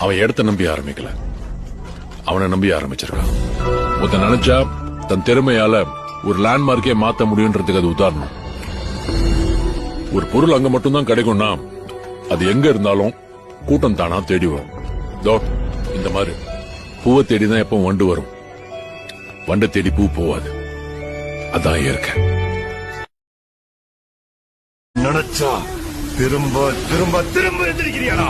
அவன் இடத்த நம்பி ஆரம்பிக்கல, அவனை நம்பி ஆரம்பிச்சிருக்கான். ஒருத்தன் நினைச்சா தன் திறமையால ஒரு லேண்ட்மார்க்கே மாத்த முடியும்ன்றதுக்கு அது உதாரணம். ஒரு பொருள் அங்க மட்டும்தான் கிடைக்கும்னா அது எங்க இருந்தாலும் கூட்டம் தானா தேடி வரும். இந்த மாதிரி பூவை தேடிதான் எப்ப வண்டு வரும், வண்டை தேடி பூ போவாது. அதான் இயற்கை. நினைச்சா திரும்ப திரும்ப திரும்ப எந்திரிக்கிறியாடா?